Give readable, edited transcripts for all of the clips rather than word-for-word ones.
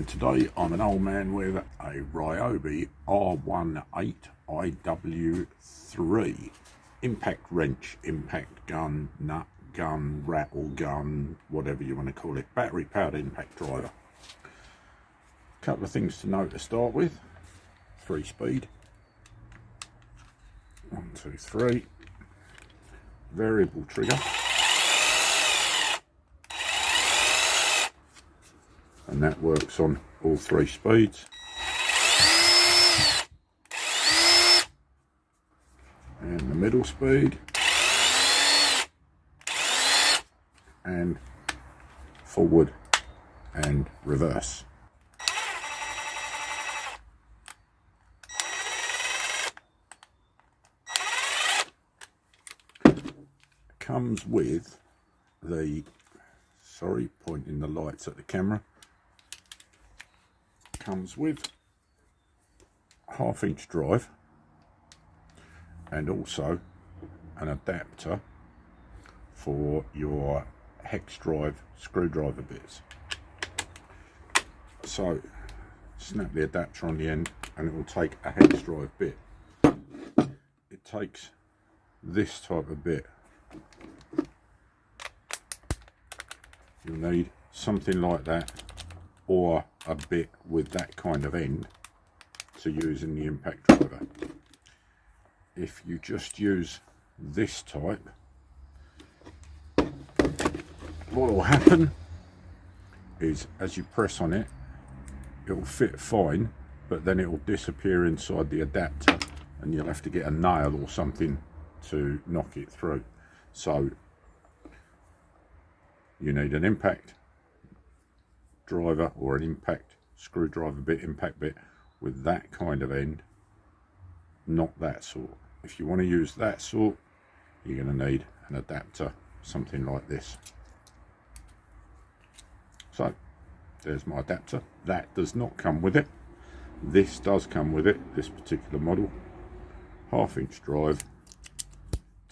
And today I'm an old man with a Ryobi R18IW3 impact wrench, impact gun, nut gun, rattle gun, whatever you want to call it, battery powered impact driver. Couple of things to note to start with: 3-speed, 1, 2, 3, variable trigger, and that works on all 3 speeds. And the middle speed, and forward and reverse. Comes with the, pointing the lights at the camera, comes with 1/2-inch drive and also an adapter for your hex drive screwdriver bits. So snap the adapter on the end and it will take a hex drive bit. It takes this type of bit. You'll need something like that, or a bit with that kind of end to use in the impact driver. If you just use this type, what will happen is as you press on it, it will fit fine, but then it will disappear inside the adapter and you'll have to get a nail or something to knock it through. So you need an impact driver or an impact screwdriver bit, impact bit with that kind of end, not that sort. If you want to use that sort, you're going to need an adapter, something like this. So there's my adapter. That does not come with it. This does come with it, this particular model. 1/2-inch drive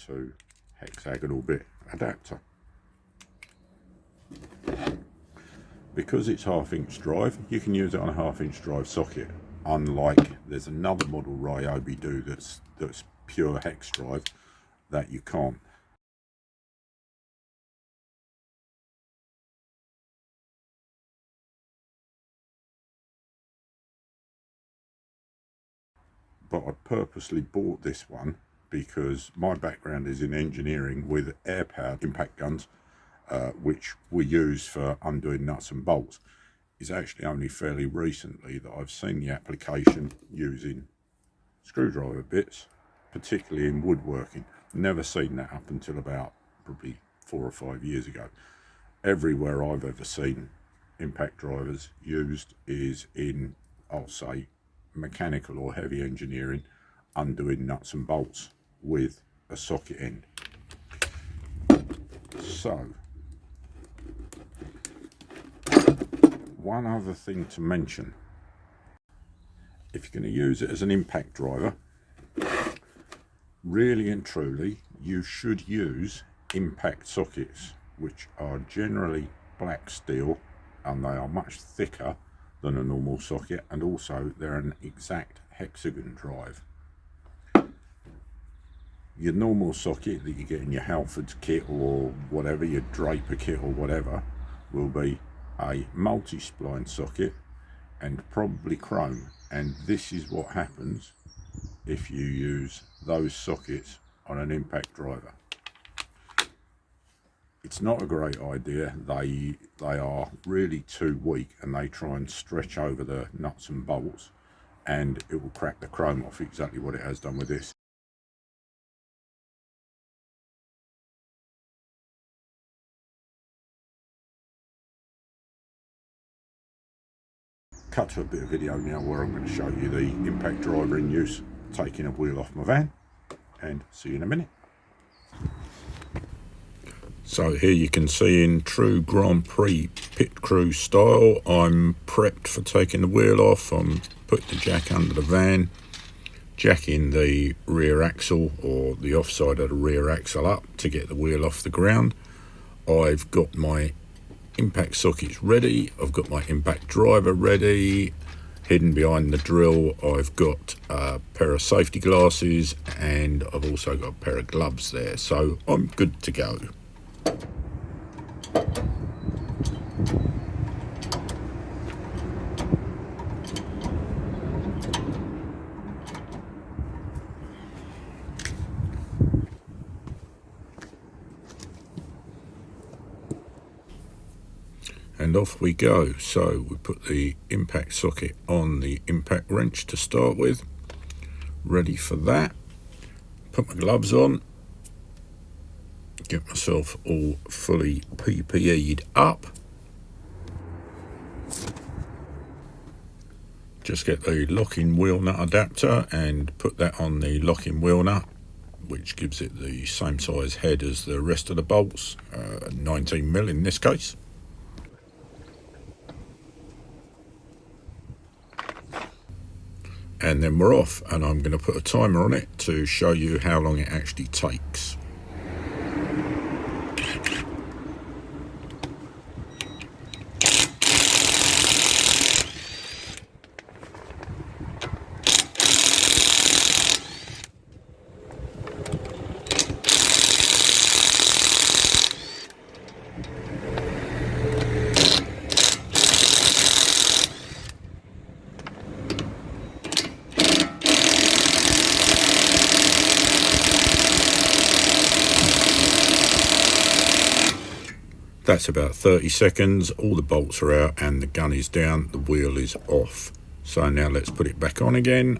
to hexagonal bit adapter. Because it's 1/2-inch drive, you can use it on a 1/2-inch drive socket, unlike there's another model Ryobi do that's pure hex drive that you can't. But I purposely bought this one because my background is in engineering with air powered impact guns, which we use for undoing nuts and bolts. It's actually only fairly recently that I've seen the application using screwdriver bits, particularly in woodworking. Never seen that up until about probably 4 or 5 years ago. Everywhere I've ever seen impact drivers used is in, I'll say, mechanical or heavy engineering, undoing nuts and bolts with a socket end. So one other thing to mention: if you're going to use it as an impact driver, really and truly you should use impact sockets, which are generally black steel and they are much thicker than a normal socket, and also they're an exact hexagon drive. Your normal socket that you get in your Halfords kit or whatever, your Draper kit or whatever, will be a multi-spline socket and probably chrome, and this is what happens if you use those sockets on an impact driver. It's not a great idea. They are really too weak and they try and stretch over the nuts and bolts and it will crack the chrome off, exactly what it has done with this. Cut to a bit of video now where I'm going to show you the impact driver in use, taking a wheel off my van, and see you in a minute. So here you can see in true Grand Prix pit crew style, I'm prepped for taking the wheel off. I'm putting the jack under the van, jacking the rear axle or the offside of the rear axle up to get the wheel off the ground. I've got my impact sockets ready. I've got my impact driver ready. Hidden behind the drill, I've got a pair of safety glasses, and I've also got a pair of gloves there, so I'm good to go. And off we go. So we put the impact socket on the impact wrench to start with. Ready for that. Put my gloves on. Get myself all fully PPE'd up. Just get the locking wheel nut adapter and put that on the locking wheel nut, which gives it the same size head as the rest of the bolts, 19mm in this case. And then we're off, and I'm going to put a timer on it to show you how long it actually takes. That's about 30 seconds, all the bolts are out and the gun is down, the wheel is off. So now let's put it back on again.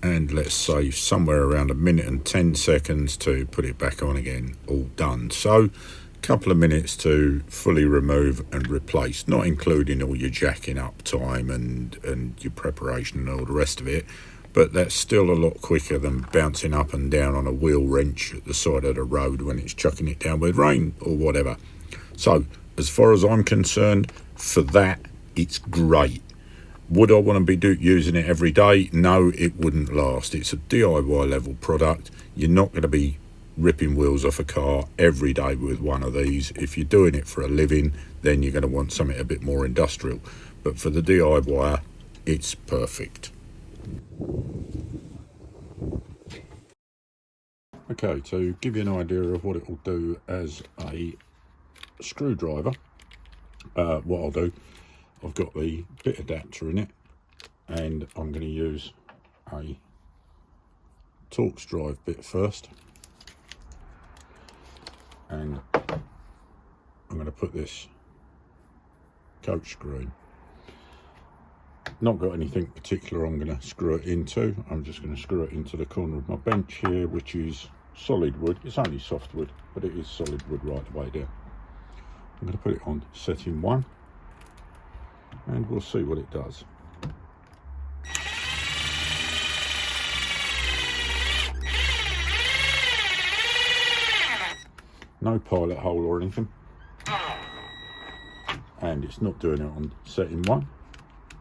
And let's save somewhere around 1 minute and 10 seconds to put it back on again. All done. So a couple of minutes to fully remove and replace, not including all your jacking up time and your preparation and all the rest of it, but that's still a lot quicker than bouncing up and down on a wheel wrench at the side of the road when it's chucking it down with rain or whatever. So as far as I'm concerned, for that it's great. Would I want to be using it every day? No, it wouldn't last. It's a DIY level product. You're not going to be ripping wheels off a car every day with one of these. If you're doing it for a living, then you're going to want something a bit more industrial. But for the DIY, it's perfect. Okay, to give you an idea of what it will do as a screwdriver, what I'll do, I've got the bit adapter in it, and I'm going to use a Torx drive bit first, and I'm going to put this coach screw in. Not got anything particular I'm going to screw it into. I'm just going to screw it into the corner of my bench here, which is solid wood. It's only soft wood, but it is solid wood right the way down. I'm going to put it on setting 1. And we'll see what it does. No pilot hole or anything. And it's not doing it on setting 1.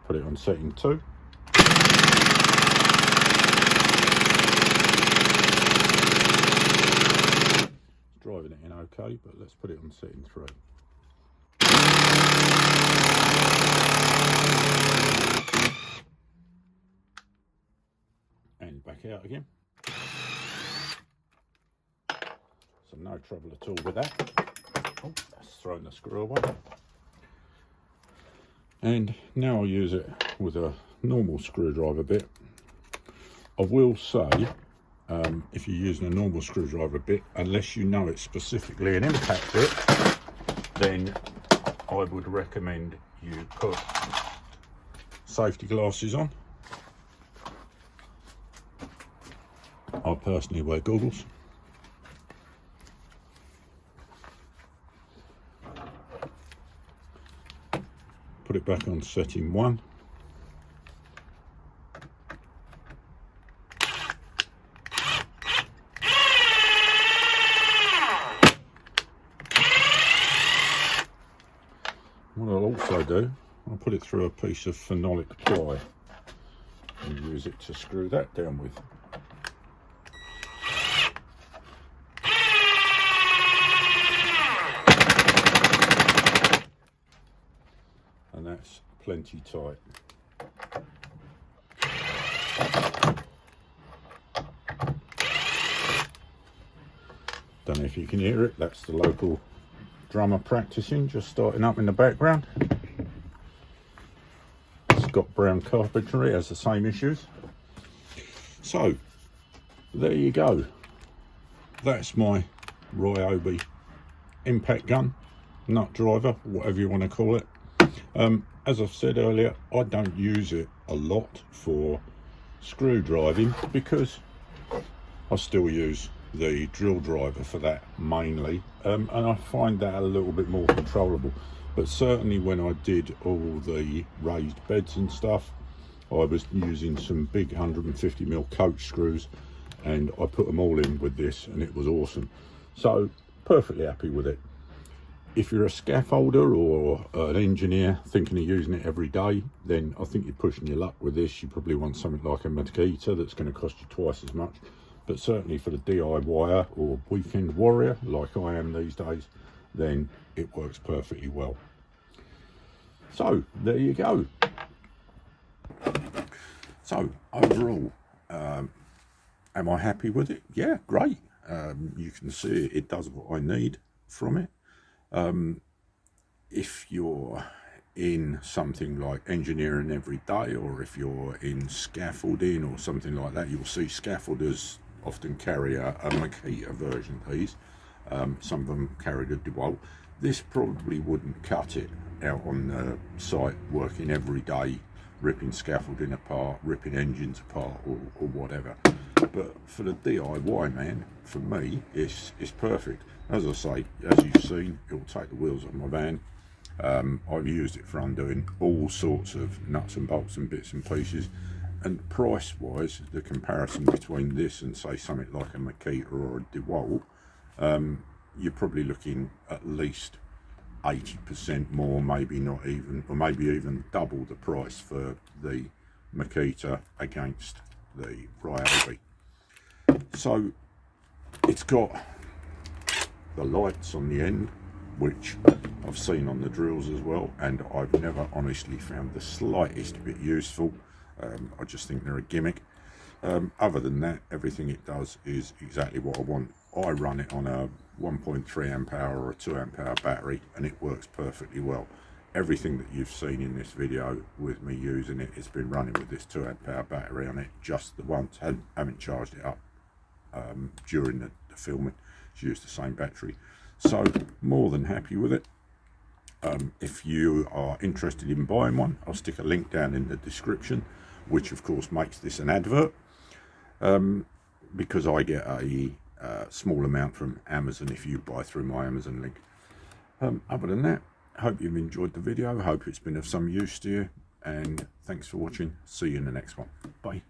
Put it on setting 2. It's driving it in okay, but let's put it on setting 3. and back out again. So no trouble at all with that. Oh, that's thrown the screw away. And now I'll use it with a normal screwdriver bit. I will say, if you're using a normal screwdriver bit, unless you know it's specifically an impact bit, then I would recommend you put safety glasses on. I personally wear goggles. Put it back on setting 1. What I'll also do, I'll put it through a piece of phenolic ply and use it to screw that down with. And that's plenty tight. Don't know if you can hear it, that's the local drummer practicing, just starting up in the background. Scott Brown Carpentry has the same issues. So there you go, that's my Ryobi impact gun, nut driver, whatever you want to call it. As I've said earlier, I don't use it a lot for screw driving because I still use the drill driver for that mainly, and I find that a little bit more controllable. But certainly when I did all the raised beds and stuff, I was using some big 150mm coach screws, and I put them all in with this and it was awesome. So perfectly happy with it. If you're a scaffolder or an engineer thinking of using it every day, then I think you're pushing your luck with this. You probably want something like a Makita that's going to cost you twice as much. But certainly for the DIYer or weekend warrior like I am these days, then it works perfectly well. So there you go. So overall, am I happy with it? Yeah, great. You can see it does what I need from it. If you're in something like engineering every day, or if you're in scaffolding or something like that, you'll see scaffolders often carry a Makita version of these. Some of them carry the DeWalt. This probably wouldn't cut it out on the site working every day, ripping scaffolding apart, ripping engines apart, or whatever. But for the DIY man, for me, it's perfect. As I say, as you've seen, it will take the wheels off my van. I've used it for undoing all sorts of nuts and bolts and bits and pieces. And price wise, the comparison between this and say something like a Makita or a DeWalt, you're probably looking at least 80% more, maybe not even, or maybe even double the price for the Makita against the Ryobi. So it's got the lights on the end, which I've seen on the drills as well, and I've never honestly found the slightest bit useful. I just think they're a gimmick. Other than that, everything it does is exactly what I want. I run it on a 1.3 amp hour or a 2 amp hour battery, and it works perfectly well. Everything that you've seen in this video with me using it, it's been running with this 2 amp hour battery on it just the once. Haven't charged it up during the filming. It's used the same battery, so more than happy with it. If you are interested in buying one, I'll stick a link down in the description, which of course makes this an advert, because I get a small amount from Amazon if you buy through my Amazon link. Other than that, I hope you've enjoyed the video. I hope it's been of some use to you, and thanks for watching. See you in the next one. Bye.